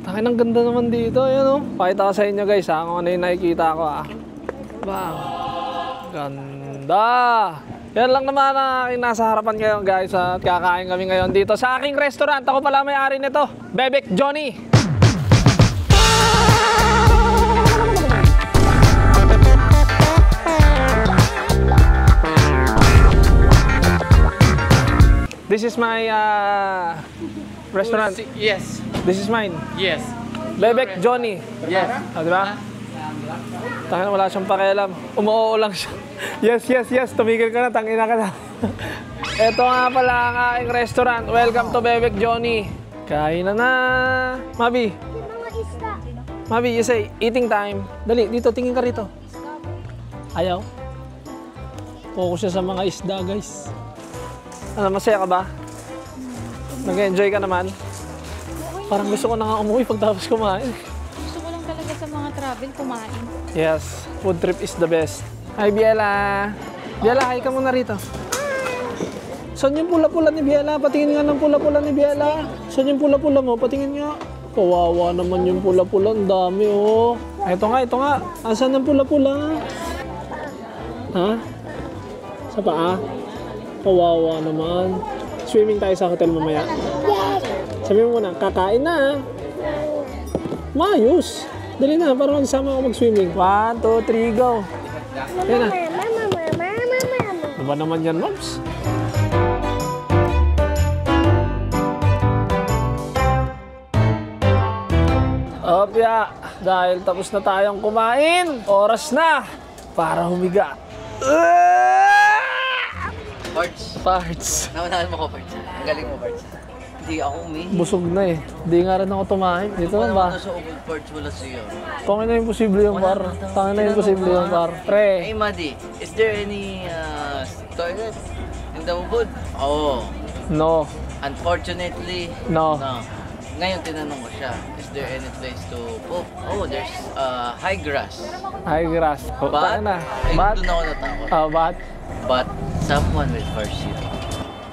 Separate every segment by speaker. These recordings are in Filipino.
Speaker 1: Takin, ang ganda naman dito. Ayan o. Pakita ko sa inyo guys ha, kung ano yung nakikita ko ha. Bang. Ganda. Yan lang naman ang aking nasa harapan ngayon guys. At kakain kami ngayon dito sa aking restaurant. Ako pala may-ari nito, Bebek Johnny. This is my restaurant.
Speaker 2: Yes.
Speaker 1: This is mine.
Speaker 2: Yes.
Speaker 1: Bebek Johnny.
Speaker 2: Yes.
Speaker 1: Diba? Tangina, wala siyang pakialam. Umuoo lang siya. Yes. Tumigil ka na, tangina ka na. Ito nga pala ang aking restaurant. Welcome to Bebek Johnny. Kain na na. Mabi. Mabi, you say, eating time. Dali, dito, tingin ka rito. Ayaw. Focus siya sa mga isda, guys. Ano, masaya ka ba? Nag-enjoy ka naman? Parang gusto ko na nga umuwi pagtapos kumain.
Speaker 3: Gusto ko lang talaga sa mga travel kumain.
Speaker 1: Yes, food trip is the best. Hi, Biela. Biela, hi ka muna rito. Saan yung pula-pula ni Biela? Patingin nga ng pula-pula ni Biela. Saan yung pula-pula mo? Patingin nga. Kawawa naman yung pula-pula. Ang dami, oh. Ito nga. Asan ang pula-pula? Ha? Sa paa? Kawawa naman. Swimming tayo sa hotel mamaya. Sabi mo muna, kakain na. Maayos. Dali na, para magsama ako mag-swimming. 1, 2, 3, go. Yan na. Ano ba naman yan, Moms? Opya, dahil tapos na tayong kumain, oras na para humiga. Parts.
Speaker 2: Naunahan mo ko, Parts. Ang galing mo, Parts. Hindi ako umihi.
Speaker 1: Busog na eh. Hindi nga rin ako tumahin. Dito na ba?
Speaker 2: Sa ubod, Parts, wala siya.
Speaker 1: Tangin na imposible yung par. Tangin na imposible yung par. Pre.
Speaker 2: Hey, Maddie, is there any toilet in the ubod? Oh.
Speaker 1: No.
Speaker 2: Unfortunately,
Speaker 1: No.
Speaker 2: Ngayon tinanong ko siya, is there any place to poop? Oh, there's high grass.
Speaker 1: High grass.
Speaker 2: But,
Speaker 1: Tangin na.
Speaker 2: ay,
Speaker 1: But?
Speaker 2: doon ako natakot.
Speaker 1: But?
Speaker 2: But, someone will curse you.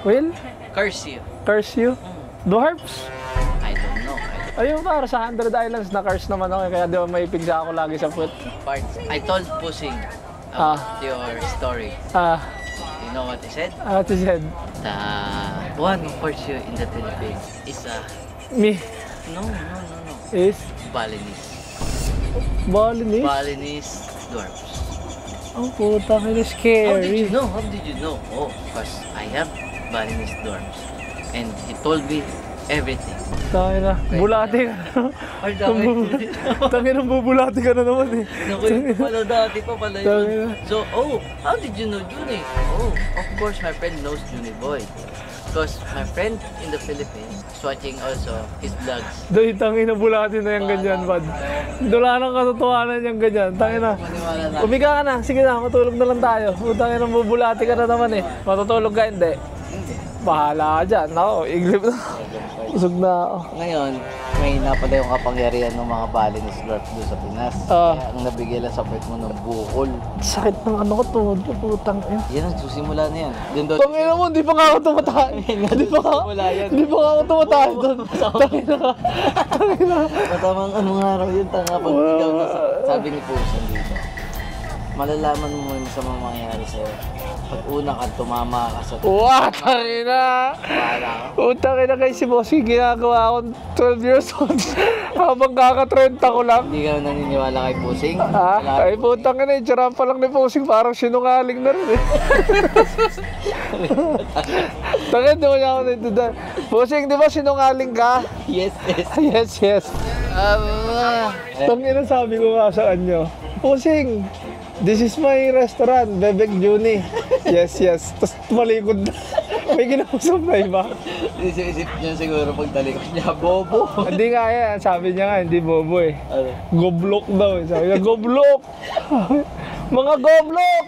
Speaker 1: Will?
Speaker 2: Curse you.
Speaker 1: Curse you? Dwarfs?
Speaker 2: I don't know.
Speaker 1: Ayun para sa 100 Islands na curse naman ako. Kaya di ba may pigsa ako lagi sa foot.
Speaker 2: Parts. I told Pusing about your story. You know what he said?
Speaker 1: What he said?
Speaker 2: The one who curse you in the Philippines is
Speaker 1: Me?
Speaker 2: No.
Speaker 1: Is?
Speaker 2: Balinese.
Speaker 1: Balinese?
Speaker 2: Balinese dwarfs.
Speaker 1: Oh puta, it's
Speaker 2: How did you
Speaker 1: scary.
Speaker 2: know? How did you know? Oh, because I have Balinese dwarfs. And he told me everything.
Speaker 1: Tangin na. Bulati ka na.
Speaker 2: Ay, dami.
Speaker 1: Tangin na, bubulati ka na naman eh.
Speaker 2: Naku, pala dati pa pala yun. So, how did you know Juni? Oh, of course my friend knows Juni Boy. Because my friend in the Philippines is watching also his vlogs.
Speaker 1: Doy, tangin na bulati na yung ganyan, bad. Dula ng katotohanan yung ganyan. Tangin na. Umiga ka na. Sige na, matulog na lang tayo. Tangin na, bubulati ka na naman eh. Matutulog ka, hindi. Bahala ka dyan. Ako, iglip na. Usog na ako.
Speaker 2: Ngayon, may napala yung kapangyarihan ng mga Balinese dwarfs doon sa Pinas. Kaya ang nabigay lang sa puwet mo ng bukol.
Speaker 1: Sakit ng ano ko, tuhod ko, putang ina.
Speaker 2: Yan ang susimula na yan. Doon doon.
Speaker 1: Tangina mo, di pa nga ako tumatahan. Di pa nga ako tumatahan doon. Tangina ka. Tangina.
Speaker 2: Matamang anong araw yun, tanga pag ikaw na sabi ni Pusan dito. Malalaman mo yung masamang mangyayari sa'yo. Pag una ka, tumama ka sa
Speaker 1: What? Tangina.
Speaker 2: bahala ka.
Speaker 1: Utang ina guys, si Bossy, ginagawa akong 12 years old. Habang kaka-30 ko lang.
Speaker 2: Hindi ka naniniwala kay Pusing?
Speaker 1: Ay putang ina, itsura pa lang ni Bossing, parang sinungaling na rin eh. Tangin, di mo niya ako naintindihan. Bossing, di ba sinungaling ka?
Speaker 2: Yes.
Speaker 1: Yes. Tangin na sabi ko nga sa kanyo. Bossing, this is my restaurant, Bebek Johnny. Yes. Tapos malikod na. May ginausap na iba.
Speaker 2: Isip niya siguro pag talikos niya, bobo.
Speaker 1: Hindi nga yan. Sabi niya nga, hindi bobo eh.
Speaker 2: Ano?
Speaker 1: Goblok daw. Sabi niya, goblok! Mga goblok!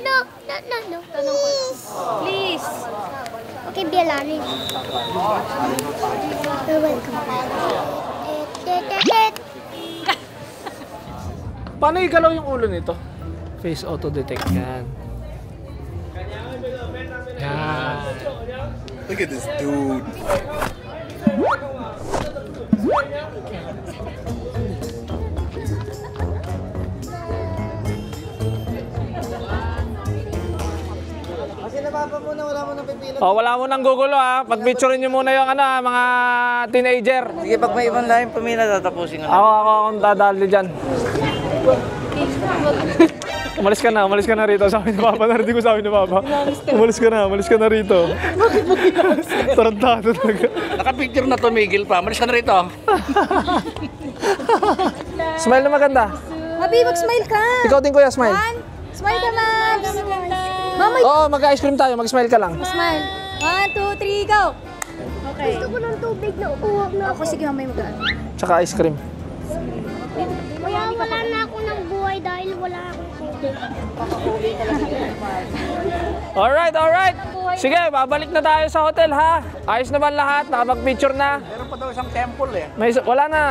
Speaker 3: No. Tanong ko. Please.
Speaker 4: Okay, Bielani.
Speaker 1: Paano igalaw yung ulo nito? Face auto detect yan. Yan.
Speaker 4: Look at this dude.
Speaker 1: Oh, wala mo nang gugulo ha. Pag-picturein nyo muna yung mga teenager.
Speaker 2: Sige, pag may ibang lahing pamilya, tatapusin ko na.
Speaker 1: Ako akong dadali dyan. Umalis ka na rito. Sabi ni Papa, narinig ko sabi ni Papa. Umalis ka na rito. Tarantado talaga.
Speaker 2: Naka-picture na tumigil pa. Malis ka na rito.
Speaker 1: Smile na maganda.
Speaker 5: Mabi, mag-smile ka!
Speaker 1: Ikaw din kuya, smile.
Speaker 5: Smile ka, Max! Mama,
Speaker 1: Oo, mag-ice cream tayo. Mag-smile ka lang.
Speaker 5: smile. 1, 2, 3, go! Okay.
Speaker 6: Gusto ko ng tubig na upuwag na
Speaker 5: Ako, sige, mamay mag-ano.
Speaker 1: Tsaka ice cream.
Speaker 6: Kaya wala na ako ng buhay dahil wala akong tubig.
Speaker 1: Alright. Sige, babalik na tayo sa hotel ha. Ayos na ba lahat? Nakapag-picture na?
Speaker 2: Meron pa daw isang temple eh.
Speaker 1: Wala na.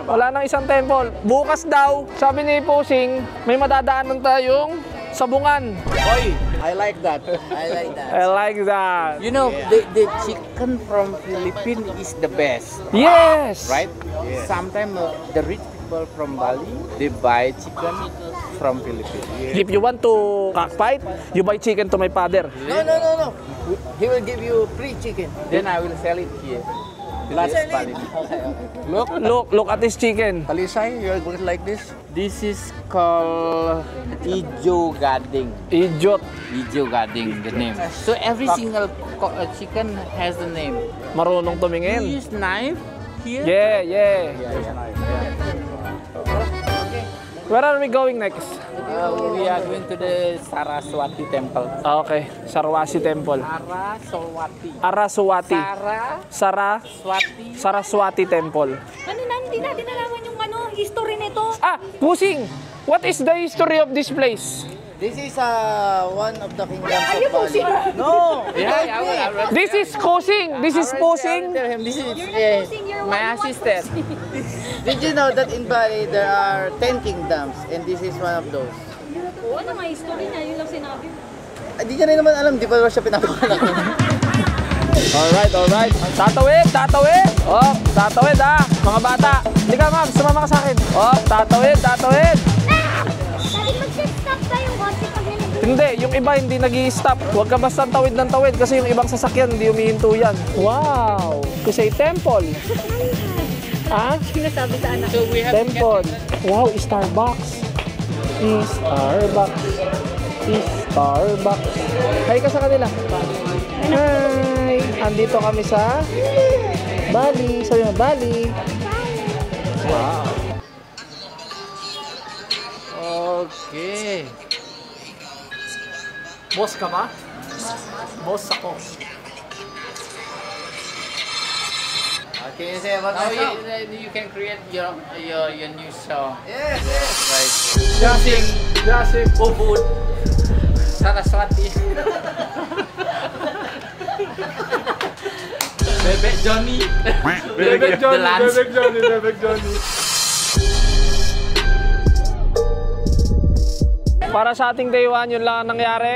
Speaker 1: Wala nang isang temple. Bukas daw, sabi ni Pusing, may madadaanan tayong sabungan.
Speaker 2: Oy, I like that.
Speaker 1: I like that.
Speaker 2: You know, the chicken from Philippines is the best,
Speaker 1: Yes!
Speaker 2: right? Sometimes the rich people from Bali, they buy chicken from Philippines.
Speaker 1: If you want to cockfight, you buy chicken to my father.
Speaker 2: No. He will give you free chicken. Then I will sell it here. Plus Bali.
Speaker 1: Look at this chicken.
Speaker 2: Talisay, you are going like this. This is called Ijo Gading.
Speaker 1: Idiot.
Speaker 2: Ijo Gading, the name. So every single chicken has the name.
Speaker 1: Marunong
Speaker 2: You
Speaker 1: tumingin.
Speaker 2: use knife here.
Speaker 1: Yeah. Where are we going next?
Speaker 2: We are going to the Saraswati temple.
Speaker 1: Okay, Sarwasi Temple.
Speaker 2: Saraswati.
Speaker 1: Araswati.
Speaker 2: Saraswati.
Speaker 1: Saraswati Temple.
Speaker 5: Ano na, hindi natin nalaman yung history nito.
Speaker 1: Ah, Pusing! What is the history of this place?
Speaker 2: This is one of the kingdoms
Speaker 5: Are you
Speaker 2: of Bali.
Speaker 5: posing?
Speaker 2: No.
Speaker 1: This is Pusing. This is Pusing.
Speaker 2: This is
Speaker 5: You're
Speaker 2: my
Speaker 5: one-
Speaker 2: assistant. Did you know that in Bali there are 10 kingdoms and this is one of those?
Speaker 5: Oo, ano nga history niya? Yun lang sinabi mo.
Speaker 2: Di niya rin naman alam, di pa siya pinapangalan.
Speaker 1: Alright. Tatawid. Oh, tatawid ah. Mga bata. Hindi ka ma'am, sumama ka sa akin. Oh, tatawid.
Speaker 6: Dahil mag-stop ba yung kotse pag nalagay?
Speaker 1: Hindi, yung iba hindi nag-i-stop. Huwag ka basta tawid ng tawid kasi yung ibang sasakyan hindi humihinto yan. Wow! Kasi temple. Ah?
Speaker 5: Sinasabi sa anak.
Speaker 2: So we have
Speaker 1: Temple. Wow, Starbucks. Starbucks. Hi ka sa kanila. Hi! Andito kami sa Bali. Sabi mo, Bali. Wow.
Speaker 2: Okay.
Speaker 1: Boss ka ba? Boss ako.
Speaker 2: Can you say about you can create your new song. Yes. Right.
Speaker 1: Jasing.
Speaker 2: Ubud. Saraswati. Bebek Johnny.
Speaker 1: Bebek Johnny.
Speaker 2: The Lance.
Speaker 1: Bebek Johnny. Para sa ating day 1, yun lang ang nangyari.